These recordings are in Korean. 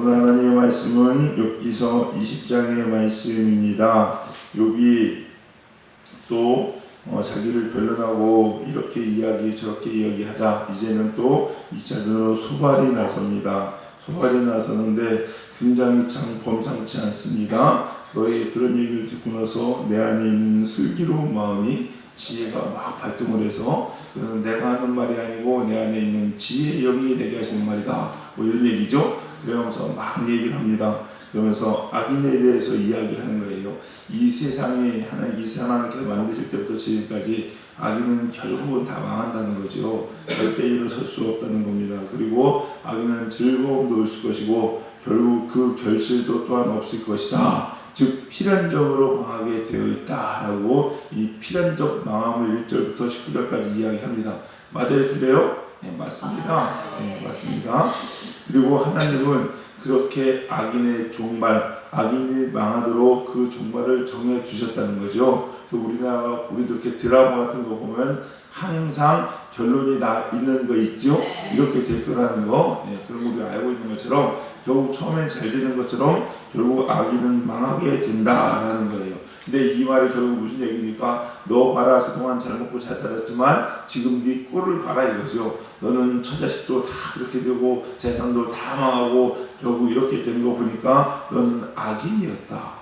오늘 하나님의 말씀은 욥기서 20장의 말씀입니다. 욥이 또 자기를 변론하고 이렇게 이야기 저렇게 이야기하자 이제는 또 2차전으로 소발이 나섭니다. 소발이 나서는데 굉장히 참 범상치 않습니다. 너의 그런 얘기를 듣고 나서 내 안에 있는 슬기로운 마음이 지혜가 막 발동을 해서 내가 하는 말이 아니고 내 안에 있는 지혜의 영이 내게 하시는 말이다, 뭐 이런 얘기죠. 그러면서 막 얘기를 합니다. 그러면서 악인에 대해서 이야기하는 거예요. 이 세상에 이 하나님께서 만드실 때부터 지금까지 악인은 결국은 다 망한다는 거죠. 절대 일어설 수 없다는 겁니다. 그리고 악인은 즐거움도 없을 것이고 결국 그 결실도 또한 없을 것이다. 즉 필연적으로 망하게 되어 있다라고 이 필연적 망함을 1절부터 19절까지 이야기합니다. 맞아요? 그래요? 네, 맞습니다. 네, 맞습니다. 그리고 하나님은 그렇게 악인의 종말, 악인이 망하도록 그 종말을 정해 주셨다는 거죠. 우리도 이렇게 드라마 같은 거 보면 항상 결론이 있는 거 있죠? 이렇게 될 거라는 거, 네, 그런 거 우리가 알고 있는 것처럼 결국 처음엔 잘 되는 것처럼 결국 악인은 망하게 된다라는 거예요. 근데 이 말이 결국 무슨 얘기입니까? 너 봐라, 그동안 잘 먹고 잘 살았지만 지금 네 꼴을 봐라 이거죠. 너는 처자식도 다 그렇게 되고 재산도 다 망하고 결국 이렇게 된 거 보니까 너는 악인이었다,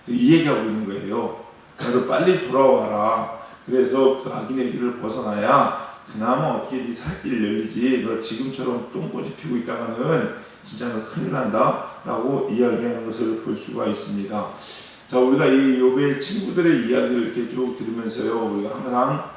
이 얘기하고 있는 거예요. 너도 빨리 돌아와라. 그래서 그 악인의 길을 벗어나야 그나마 어떻게 네 살 길을 열리지. 너 지금처럼 똥꼬지 피고 있다가는 진짜 너 큰일 난다 라고 이야기하는 것을 볼 수가 있습니다. 자, 우리가 이 욥의 친구들의 이야기를 이렇게 쭉 들으면서요, 우리가 항상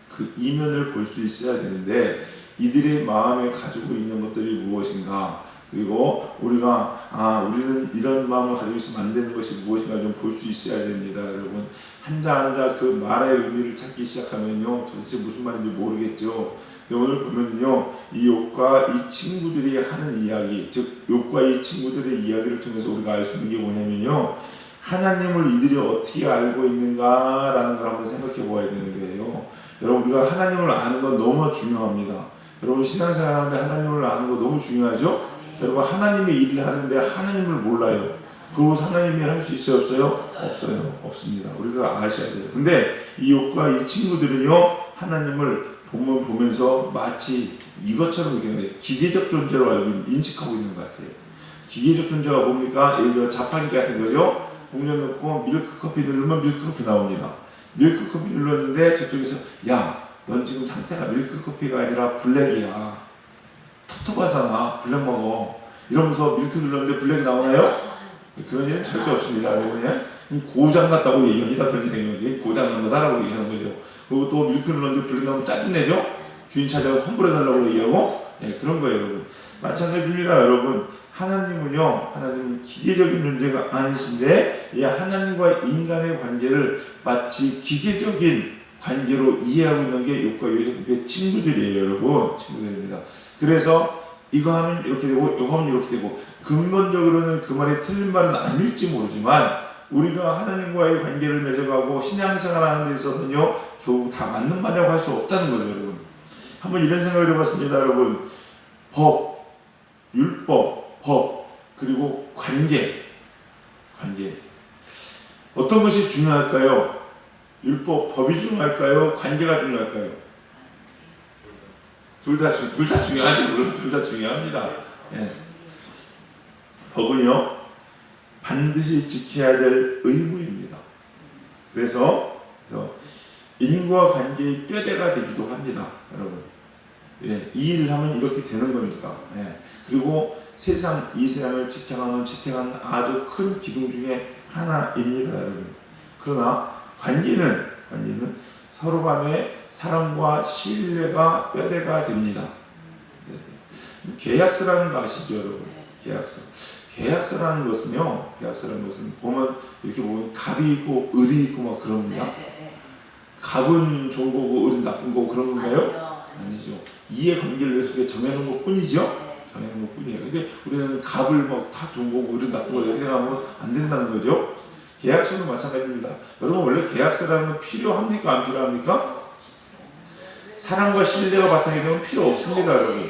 그 이면을 볼 수 있어야 되는데 이들의 마음에 가지고 있는 것들이 무엇인가, 그리고 우리는 이런 마음을 가지고 있으면 안 되는 것이 무엇인가 좀 볼 수 있어야 됩니다. 여러분, 한자 그 말의 의미를 찾기 시작하면요 도대체 무슨 말인지 모르겠죠. 근데 오늘 보면요 이 욥과 이 친구들이 하는 이야기, 즉 욥과 이 친구들의 이야기를 통해서 우리가 알 수 있는 게 뭐냐면요, 하나님을 이들이 어떻게 알고 있는가라는 걸 한번 생각해 보아야 되는 거예요. 여러분, 우리가 하나님을 아는 건 너무 중요합니다. 여러분, 신앙생활 하는데 하나님을 아는 거 너무 중요하죠? 여러분, 하나님의 일을 하는데 하나님을 몰라요. 그리고 하나님의 일을 할 수 있어요? 없어요? 없어요. 없습니다. 우리가 아셔야 돼요. 근데 이 욥과 이 친구들은요, 하나님을 보면서 마치 이것처럼 기계적 존재로 인식하고 있는 것 같아요. 기계적 존재가 뭡니까? 예를 들어 자판기 같은 거죠? 공려놓고 밀크커피 누르면 밀크커피 나옵니다. 밀크커피 눌렀는데 저쪽에서 야, 넌 지금 상태가 밀크커피가 아니라 블랙이야. 텁텁하잖아. 블랙 먹어. 이러면서 밀크 눌렀는데 블랙이 나오나요? 그런 일은 절대 없습니다. 여러분, 고장 났다고 얘기합니다. 그런 일이 고장 난 거다라고 얘기하는 거죠. 그리고 또 밀크 눌렀는데 블랙 나오면 짜증내죠? 주인 찾아가 환불해달라고 얘기하고, 네, 그런 거예요, 여러분. 마찬가지입니다, 여러분. 하나님은 기계적인 존재가 아니신데, 이 하나님과 인간의 관계를 마치 기계적인 관계로 이해하고 있는 게 욥과 욥의 친구들이에요, 여러분. 친구들입니다. 그래서 이거 하면 이렇게 되고 이거 하면 이렇게 되고, 근본적으로는 그 말이 틀린 말은 아닐지 모르지만 우리가 하나님과의 관계를 맺어가고 신앙생활하는 데 있어서는요 결국 다 맞는 말이라고 할 수 없다는 거죠, 여러분. 한번 이런 생각을 해봤습니다, 여러분. 법, 율법, 법, 그리고 관계. 어떤 것이 중요할까요? 율법, 법이 중요할까요? 관계가 중요할까요? 둘 다 중요하죠. 물론 둘 다 중요합니다. 예. 법은요 반드시 지켜야 될 의무입니다. 그래서 인과 관계의 뼈대가 되기도 합니다, 여러분. 예, 이 일을 하면 이렇게 되는 거니까. 예. 그리고 이 세상을 지탱하는 아주 큰 기둥 중에 하나입니다, 여러분. 그러나 관계는 서로 간의 사랑과 신뢰가 뼈대가 됩니다. 계약서라는 거 아시죠, 여러분? 계약서라는 것은 보면 이렇게 보면 갑이 있고 을이 있고 막 그럽니다. 갑은 좋은 거고 을은 나쁜 거고 그런 건가요? 아니죠. 이해관계를 위해서 그게 정해놓은 것 뿐이죠. 근데 우리는 갑을 막 다 좋은 거고 을은 나쁜 거 이렇게 하면 안 된다는 거죠. 계약서는 마찬가지입니다. 여러분, 원래 계약서라는 건 필요합니까? 안 필요합니까? 사랑과 신뢰가 바탕이 되면 필요 없습니다, 여러분.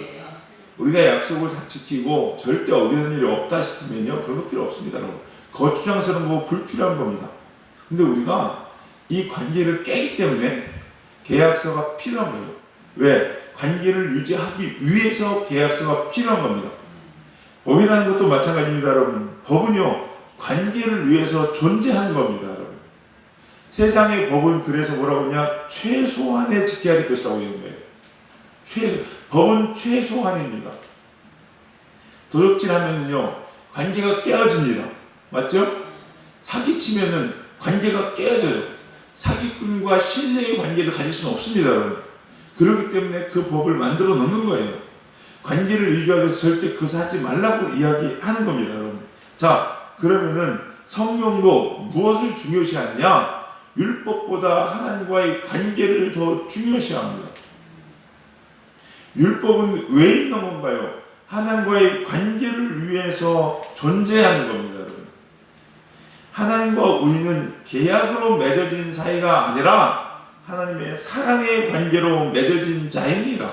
우리가 약속을 다 지키고 절대 어기는 일이 없다 싶으면요, 그런 거 필요 없습니다, 여러분. 거추장스러운 거 불필요한 겁니다. 근데 우리가 이 관계를 깨기 때문에 계약서가 필요한 거예요. 왜? 관계를 유지하기 위해서 계약서가 필요한 겁니다. 법이라는 것도 마찬가지입니다, 여러분. 법은요, 관계를 위해서 존재하는 겁니다, 여러분. 세상의 법은 그래서 뭐라고 하냐? 최소한에 지켜야 될 것이라고 하는 거예요. 법은 최소한입니다. 도적질 하면은요, 관계가 깨어집니다. 맞죠? 사기치면은 관계가 깨어져요. 사기꾼과 신뢰의 관계를 가질 수는 없습니다, 여러분. 그렇기 때문에 그 법을 만들어 놓는 거예요. 관계를 유지하기 위해서 절대 그것을 하지 말라고 이야기하는 겁니다, 여러분. 자, 그러면은 성경도 무엇을 중요시하느냐? 율법보다 하나님과의 관계를 더 중요시합니다. 율법은 왜 있는 건가요? 하나님과의 관계를 위해서 존재하는 겁니다, 여러분. 하나님과 우리는 계약으로 맺어진 사이가 아니라 하나님의 사랑의 관계로 맺어진 자입니다.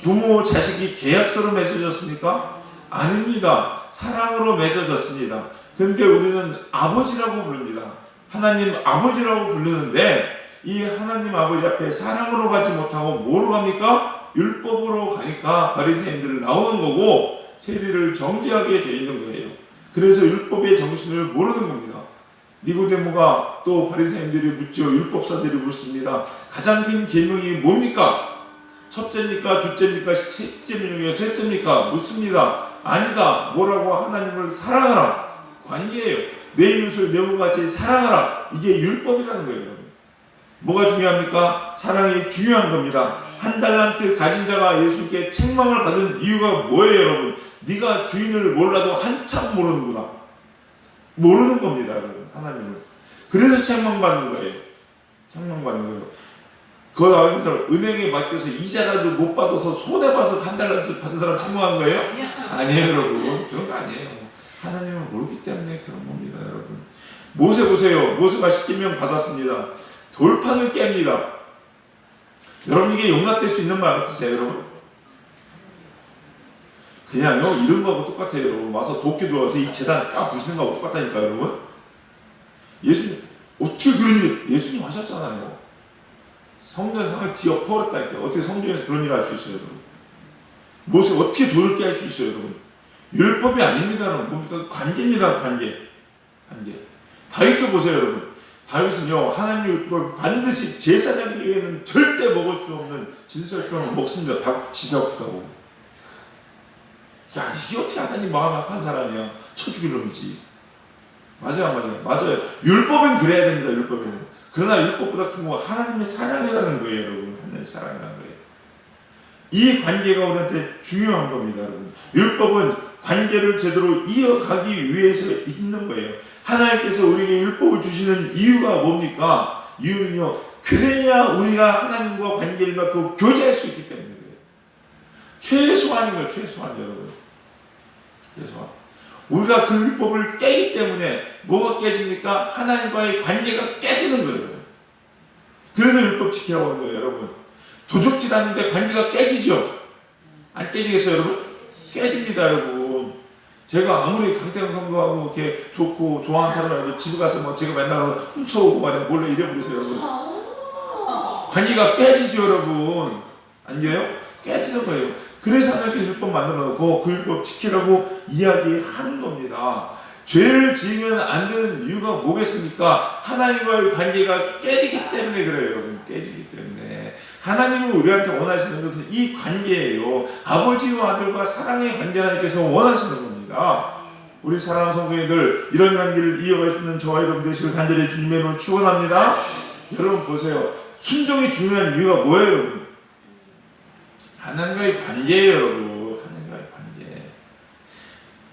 부모, 자식이 계약서로 맺어졌습니까? 아닙니다. 사랑으로 맺어졌습니다. 근데 우리는 아버지라고 부릅니다. 하나님 아버지라고 부르는데 이 하나님 아버지 앞에 사랑으로 가지 못하고 뭐로 갑니까? 율법으로 가니까 바리새인들을 나오는 거고 세리를 정죄하게 되어 있는 거예요. 그래서 율법의 정신을 모르는 겁니다. 니고데모가 또 바리새인들이 묻죠. 율법사들이 묻습니다. 가장 큰 계명이 뭡니까? 첫째입니까? 둘째입니까? 셋째입니까? 셋째입니까? 묻습니다. 아니다. 뭐라고? 하나님을 사랑하라. 관계예요. 내 이웃을 내 몸과 같이 사랑하라. 이게 율법이라는 거예요, 여러분. 뭐가 중요합니까? 사랑이 중요한 겁니다. 한 달란트 가진 자가 예수께 책망을 받은 이유가 뭐예요, 여러분? 네가 주인을 몰라도 한참 모르는구나. 모르는 겁니다, 여러분. 하나님을. 그래서 책망받는 거예요. 책망받는 거예요. 그거 나오는 사람 은행에 맡겨서 이자라도 못 받아서 손해봐서 한 달란트 받은 사람 책망한 거예요? 아니에요, 여러분. 그런 거 아니에요. 하나님을 모르기 때문에 그런 겁니다, 여러분. 모세 보세요. 모세가 10계명 받았습니다. 돌판을 깹니다. 여러분, 이게 용납될 수 있는 말 같으세요, 여러분? 그냥요, 이런 거하고 똑같아요, 여러분. 와서 도끼도 와서 이 재단 딱 부수는 거하고 똑같다니까, 여러분. 예수님, 어떻게 그런 일이, 예수님 하셨잖아요. 성전 상을 뒤엎어버렸다니까. 어떻게 성전에서 그런 일을 할 수 있어요, 여러분? 모세 어떻게 돌을 깨 할 수 있어요, 여러분? 율법이 아닙니다, 여러분. 뭡니까? 관계입니다, 관계. 다윗도 보세요, 여러분. 다윗은요, 하나님 율법 반드시 제사장이 외에는 절대 먹을 수 없는 진설병을 먹습니다. 집에 아프다고. 야, 이게 어떻게 하나님 마음 아픈 사람이야? 쳐 죽일 놈이지. 맞아요. 율법은 그래야 됩니다, 율법은. 그러나 율법보다 큰 건 하나님의 사랑이라는 거예요, 여러분. 하나님의 사랑이라는 거예요. 이 관계가 우리한테 중요한 겁니다, 여러분. 율법은 관계를 제대로 이어가기 위해서 있는 거예요. 하나님께서 우리에게 율법을 주시는 이유가 뭡니까? 이유는요, 그래야 우리가 하나님과 관계를 맺고 교제할 수 있기 때문에 그래요. 최소한인 거예요, 최소한, 여러분. 최소한. 우리가 그 율법을 깨기 때문에 뭐가 깨집니까? 하나님과의 관계가 깨지는 거예요. 그래서 율법 지키라고 하는 거예요, 여러분. 도적질하는데 관계가 깨지죠? 안 깨지겠어요, 여러분? 깨집니다, 여러분. 제가 아무리 강태형 성도하고 이렇게 좋고 좋아하는 사람이라도 집에 가서 뭐 제가 맨날 가서 훔쳐오고 말이야 몰래 이래버리세요, 여러분. 관계가 깨지죠, 여러분. 아니에요? 깨지는 거예요. 그래서 하나님께 율법 만들어 놓고 그 율법 지키라고 이야기하는 겁니다. 죄를 지으면 안 되는 이유가 뭐겠습니까? 하나님과의 관계가 깨지기 때문에 그래요, 여러분. 깨지기 때문에. 하나님은 우리한테 원하시는 것은 이 관계예요. 아버지와 아들과 사랑의 관계 하나님께서 원하시는 겁니다. 우리 사랑하는 성도님들, 이런 관계를 이어갈 수 있는 저와 여러분 되시길 간절히 주님의 이름으로 축원합니다. 여러분 보세요. 순종이 중요한 이유가 뭐예요, 여러분? 하나님과의 관계예요, 여러분. 하나님과의 관계.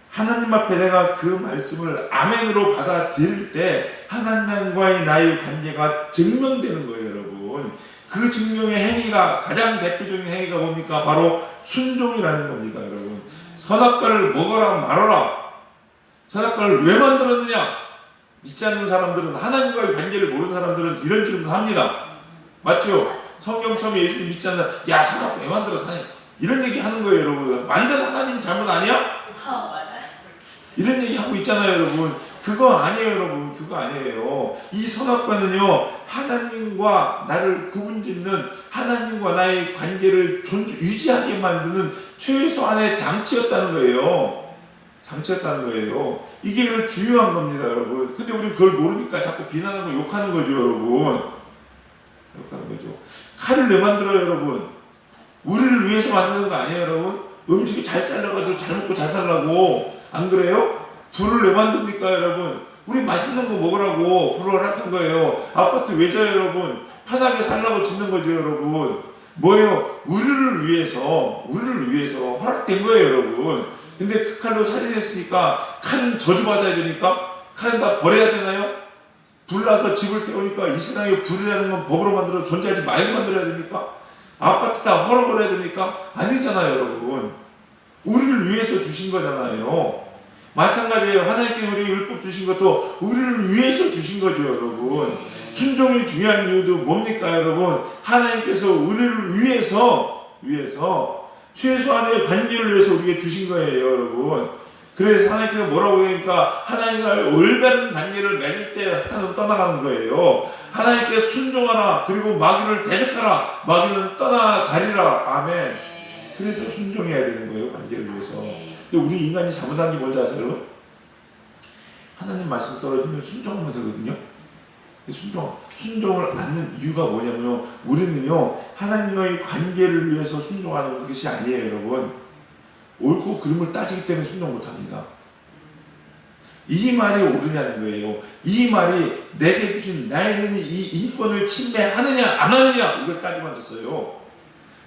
하나님 앞에 내가 그 말씀을 아멘으로 받아들일 때 하나님과의 나의 관계가 증명되는 거예요, 여러분. 그 증명의 행위가, 가장 대표적인 행위가 뭡니까? 바로 순종이라는 겁니다, 여러분. 선악과를 먹어라 말아라. 선악과를 왜 만들었느냐? 믿지 않는 사람들은, 하나님과의 관계를 모르는 사람들은 이런 질문을 합니다. 맞죠? 성경 처음에 예수님 믿지 않는, 야, 선악과 왜 만들었어? 이런 얘기 하는 거예요, 여러분. 만든 하나님 잘못 아니야? 맞아요. 이런 얘기 하고 있잖아요, 여러분. 그거 아니에요, 여러분. 그거 아니에요. 이 선악과는요, 하나님과 나를 구분짓는, 하나님과 나의 관계를 유지하게 만드는 최소한의 장치였다는 거예요. 장치였다는 거예요. 이게 중요한 겁니다, 여러분. 근데 우리 그걸 모르니까 자꾸 비난하고 욕하는 거죠, 여러분. 욕하는 거죠. 칼을 왜 만들어요, 여러분? 우리를 위해서 만드는 거 아니에요, 여러분? 음식이 잘 잘라가지고 잘 먹고 잘 살라고. 안 그래요? 불을 왜 만듭니까, 여러분? 우리 맛있는 거 먹으라고 불을 허락한 거예요. 아파트 왜 져요, 여러분? 편하게 살라고 짓는 거죠, 여러분. 뭐예요? 우리를 위해서 허락된 거예요, 여러분. 근데 그 칼로 살인했으니까 칼은 저주받아야 됩니까? 칼은 다 버려야 되나요? 불나서 집을 태우니까 이 세상에 불이라는 건 법으로 만들어 존재하지 말게 만들어야 됩니까? 아파트 다 헐어버려야 됩니까? 아니잖아요, 여러분. 우리를 위해서 주신 거잖아요. 마찬가지예요. 하나님께 우리 율법 주신 것도 우리를 위해서 주신 거죠, 여러분. 순종이 중요한 이유도 뭡니까, 여러분? 하나님께서 우리를 위해서 최소한의 관계를 위해서 우리에게 주신 거예요, 여러분. 그래서 하나님께서 뭐라고 하니까 하나님과 올바른 관계를 맺을 때 사탄은 떠나가는 거예요. 하나님께 순종하라. 그리고 마귀를 대적하라. 마귀는 떠나가리라. 아멘. 그래서 순종해야 되는 거예요, 관계를 위해서. 근데 우리 인간이 잘못한 게 뭔지 아세요, 여러분? 하나님 말씀 떨어지면 순종하면 되거든요. 순종을 않는 이유가 뭐냐면 우리는요, 하나님과의 관계를 위해서 순종하는 것이 아니에요, 여러분. 옳고 그름을 따지기 때문에 순종 못합니다. 이 말이 옳으냐는 거예요. 이 말이 내게 주신 나에게 이 인권을 침해하느냐 안 하느냐 이걸 따지고 앉았어요.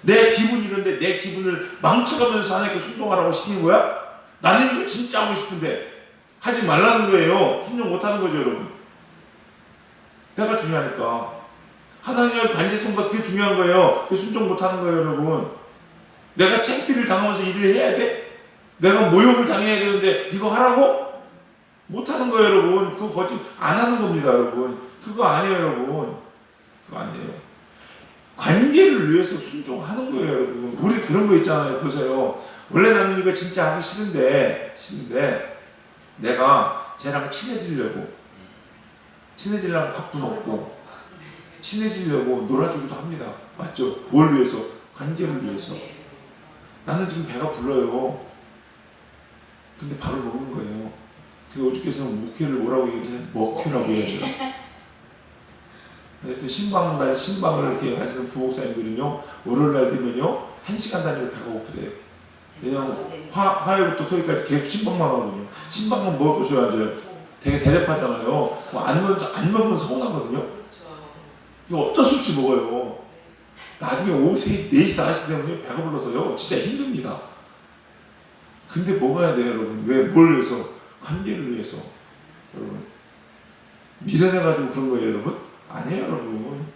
내 기분이 이런데 내 기분을 망쳐가면서 하나님께 순종하라고 시키는 거야? 나는 이거 진짜 하고 싶은데 하지 말라는 거예요. 순종 못하는 거죠, 여러분. 내가 중요하니까. 하나님과의 관계성과 그게 중요한 거예요. 그게 순종 못하는 거예요, 여러분. 내가 창피를 당하면서 일을 해야 돼? 내가 모욕을 당해야 되는데 이거 하라고? 못하는 거예요, 여러분. 그거 거짓 안 하는 겁니다, 여러분. 그거 아니에요, 여러분. 그거 아니에요. 관계를 위해서 순종하는 거예요, 여러분. 우리 그런 거 있잖아요. 보세요. 원래 나는 이거 진짜 하기 싫은데 내가 쟤랑 친해지려고 밥도 먹고 친해지려고 놀아주기도 합니다. 맞죠? 뭘 위해서? 관계를 위해서. 나는 지금 배가 불러요. 근데 밥을 먹는 거예요. 근데 오죽해서는 목회를 뭐라고 얘기하냐면 먹회라고 얘기해요. 신방을 이렇게 하시는 부목사님들은요, 월요일날 되면요, 1시간 단위로 배가 고프대요. 왜냐면 화요일부터 토요일까지 계속 신방만 하거든요. 신방만 먹을 거 줘야 돼요. 되게 대답하잖아요. 안 먹으면 서운하거든요. 이거 어쩔 수 없이 먹어요. 나중에 오후 4시, 5시 되면 배가 불러서요. 진짜 힘듭니다. 근데 먹어야 돼요, 여러분. 왜? 뭘 위해서? 관계를 위해서. 여러분. 미련해가지고 그런 거예요, 여러분? 아니에요, 여러분.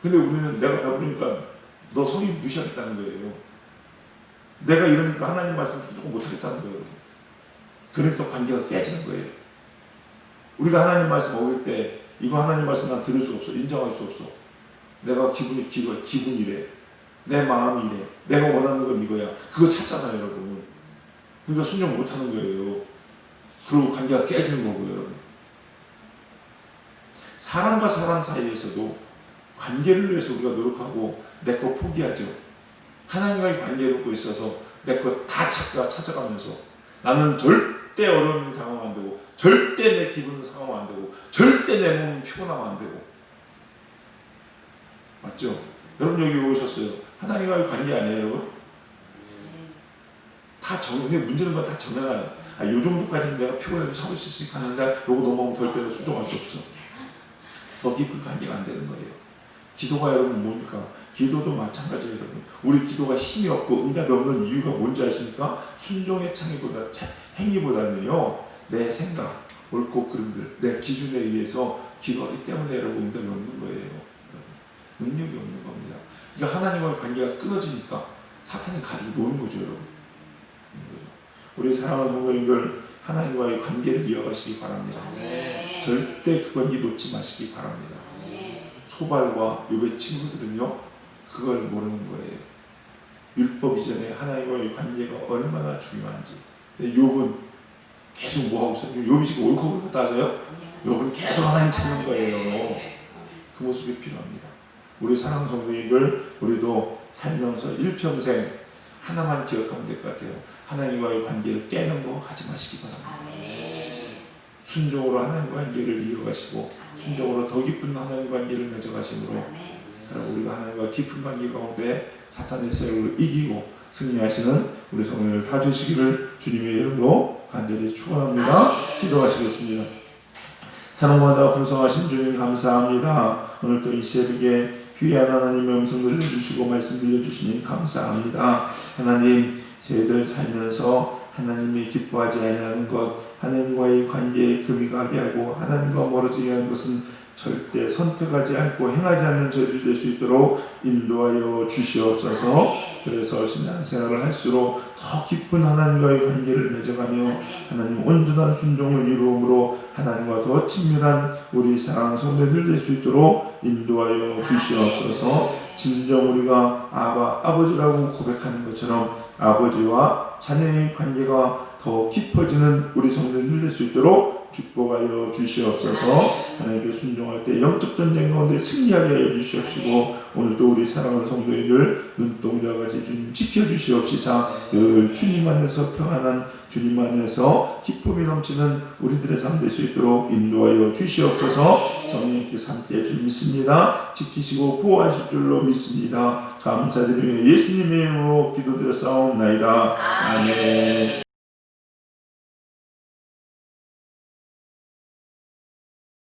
근데 우리는 내가 배부르니까 너 성인 무시하겠다는 거예요. 내가 이러니까 하나님 말씀 조금 못하겠다는 거예요, 여러분. 그러니까 관계가 깨지는 거예요. 우리가 하나님 말씀 먹을 때 이거 하나님 말씀 난 들을 수 없어. 인정할 수 없어. 내가 기분이래. 내 마음이 이래. 내가 원하는 건 이거야. 그거 찾잖아요, 여러분. 그러니까 순종 못하는 거예요. 그리고 관계가 깨지는 거고요, 여러분. 사람과 사람 사이에서도 관계를 위해서 우리가 노력하고 내 거 포기하죠. 하나님과의 관계를 놓고 있어서 내 거 다 찾아가면서 나는 절대 어려움을 당하면 안 되고 절대 내 기분을 상하면 안 되고 절대 내 몸이 피곤하면 안 되고. 맞죠? 여러분 여기 오셨어요. 하나님과의 관계 아니에요, 여러분? 다 문제는 다 정해놔요. 요 정도까지는 내가 피곤해도 참을 수 있으니까 하는데 요거 넘어오면 절대로 수정할 수 없어. 더 깊은 관계가 안 되는 거예요. 기도가 여러분 뭡니까? 기도도 마찬가지예요, 여러분. 우리 기도가 힘이 없고 응답이 없는 이유가 뭔지 아십니까? 순종의 행위보다는요, 내 생각, 옳고 그름들, 내 기준에 의해서 기도하기 때문에 여러분 응답이 없는 거예요. 능력이 없는 겁니다. 그러니까 하나님과의 관계가 끊어지니까 사탄이 가지고 노는 거죠, 여러분. 우리 사랑하는 성도님들, 하나님과의 관계를 이어가시기 바랍니다. 네. 절대 그 관계 놓지 마시기 바랍니다. 네. 소발과 욥의 친구들은요, 그걸 모르는 거예요. 율법 이전에 하나님과의 관계가 얼마나 중요한지. 욥은 계속 뭐 하고 있어요? 욥이 지금 옳고 그르고 따져요? 욥은 계속 하나님 찾는 거예요. 그 모습이 필요합니다. 우리 사랑하는 성도님들, 우리도 살면서 일평생 하나만 기억하면 될 것 같아요. 하나님과의 관계를 깨는 거 하지 마시기 바랍니다. 순종으로 하나님과 관계를 이어가시고 순종으로 더 깊은 하나님과 관계를 맺어가심으로 우리가 하나님과 깊은 관계 가운데 사탄의 세력을 이기고 승리하시는 우리 성도들 다 되시기를 주님의 이름으로 간절히 축원합니다. 기도하시겠습니다. 사랑받아 풍성하신 주님 감사합니다. 오늘 또 이 새벽에 귀한 하나님의 음성 들려주시고 말씀 들려주시니 감사합니다. 하나님, 저희들 살면서 하나님이 기뻐하지 아니하는 것, 하나님과의 관계에 금이 가게 하고 하나님과 멀어지게 하는 것은 절대 선택하지 않고 행하지 않는 저희들 될 수 있도록 인도하여 주시옵소서. 그래서 신앙생활을 할수록 더 깊은 하나님과의 관계를 맺어가며 하나님 온전한 순종을 이루므로 하나님과 더 친밀한 우리 사랑하는 성도들 될 수 있도록 인도하여 주시옵소서. 진정 우리가 아버지라고 고백하는 것처럼 아버지와 자녀의 관계가 더 깊어지는 우리 성도들 될 수 있도록 축복하여 주시옵소서. 하나님께 순종할 때 영적 전쟁 가운데 승리하게 하여 주시옵시고 오늘도 우리 사랑하는 성도님들 눈동자같이 주님 지켜주시옵시사 늘 주님 안에서 평안한 주님 안에서 기쁨이 넘치는 우리들의 삶 될 수 있도록 인도하여 주시옵소서. 성령님께서 함께 주님 믿습니다. 지키시고 보호하실 줄로 믿습니다. 감사드리며 예수님의 이름으로 기도드렸사옵나이다. 아멘.